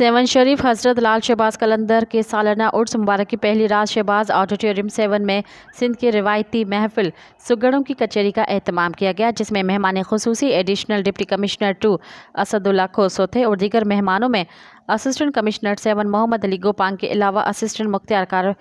Seven शरीफ हजरत लाल शहबाज कलंदर के सालाना उर्स मुबारक की पहली रात शहबाज ऑडिटोरियम 7 में सिंध के रिवायती महफिल सुगड़ों की कचहरी का एहतमाम किया गया, जिसमें मेहमान खुसूसी additional deputy commissioner 2 Asadullah Khoso थे और दीगर मेहमानों में असिस्टेंट कमिश्नर 7 मोहम्मद अली गोपांग के अलावा असिस्टेंट मुख्तियार कार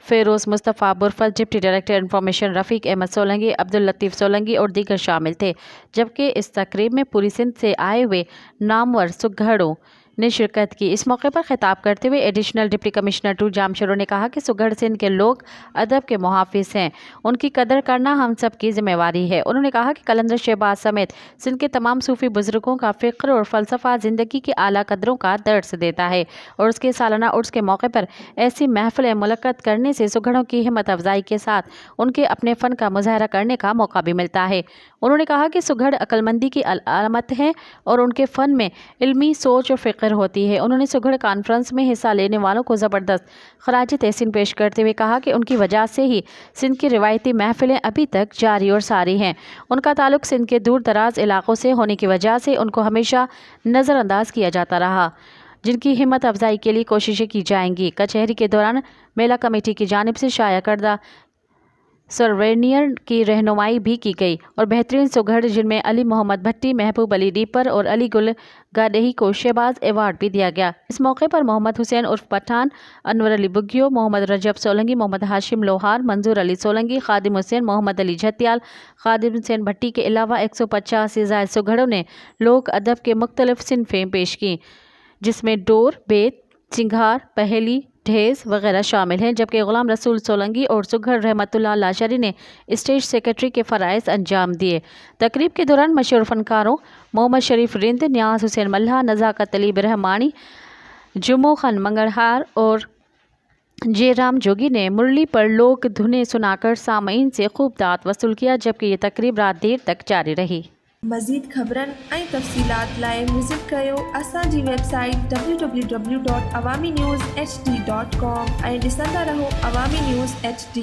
Feroz Mustafa Burfat, deputy director information Rafiq Ahmed Solangi, Abdul Latif Solangi और दीगर शामिल थे। जबकि इस तकरीब में पूरी सिंध से आए हुए नामवर सुगड़ों ने शिरकत की। इस मौके पर खिताब करते हुए एडिशनल डिप्टी कमिश्नर 2 जामशरो ने कहा कि सुगड़ सिंध के लोग अदब के मुहाफिज हैं, उनकी कदर करना हम सब की जिम्मेवारी है। उन्होंने कहा कि कलंदर शहबाज समेत सिंध के तमाम सूफी बुजुर्गों का फ़िक्र और फ़लसफ़ा ज़िंदगी की आला कदरों का दर्स देता है और उसके सालाना उर्स के मौके पर ऐसी महफ़िलें मुनक़्क़द करने से सुगड़ों की हिम्मत अफजाई के साथ उनके अपने फ़न का मुज़ाहरा करने का मौका भी मिलता है। उन्होंने कहा कि सुगड़ अक्लमंदी की अलामत है और उनके फ़न में इल्मी सोच और फ़िक्र होती है। उन्होंने सुगड़ कॉन्फ्रेंस में हिस्सा लेने वालों को ज़बरदस्त खराज तहसीन पेश करते हुए कहा कि उनकी वजह से ही सिंध की रिवायती महफिलें अभी तक जारी और सारी हैं। उनका ताल्लुक सिंध के दूर दराज इलाकों से होने की वजह से उनको हमेशा नज़रअंदाज किया जाता रहा, जिनकी हिम्मत अफजाई के लिए कोशिशें की जाएंगी। कचहरी के दौरान मेला कमेटी की जानिब से शाया करदा सर्वेनियर की रहनुमाई भी की गई और बेहतरीन सुगड़ जिनमें अली मोहम्मद भट्टी, महबूब अली डीपर और अली गुल गाडेही को शहबाज अवार्ड भी दिया गया। इस मौके पर मोहम्मद हुसैन उर्फ पठान, अनवर अली बुग्गियो, मोहम्मद रजब सोलंगी, मोहम्मद हाशिम लोहार, मंजूर अली सोलंगी, खादिम हुसैन, मोहम्मद अली झतियाल, खादिम हुसैन भट्टी के अलावा 150 से ज़ायद सुगड़ों ने लोक अदब के मुख्तलिफ सिनफें पेश की, जिसमें डोर, बेत, चिंगार, पहेली, ढेस वगैरह शामिल हैं। जबकि गुलाम रसूल सोलंगी और सुगड़ रहमतुल्लाह लाशरी ने स्टेज सेक्रेटरी के फ़राइज़ अंजाम दिए। तकरीब के दौरान मशहूर फ़नकारों मोहम्मद शरीफ रिंद, नियाज़ हुसैन मल्हा, नज़ाकत अली रहमानी, जुम्मो खान मंगलहार और जयराम जोगी ने मुरली पर लोक धुनें सुनाकर सामईन से खूब दात वसूल किया। जबकि ये तकरीब रात देर तक जारी रही। मज़ीद ख़बरनि ऐं तफ़सीलात लाइ विज़िट कयो असांजी वेबसाइट www.awamiNewsHD.com ऐं ॾिसंदा रहो अवामी न्यूज़ HD।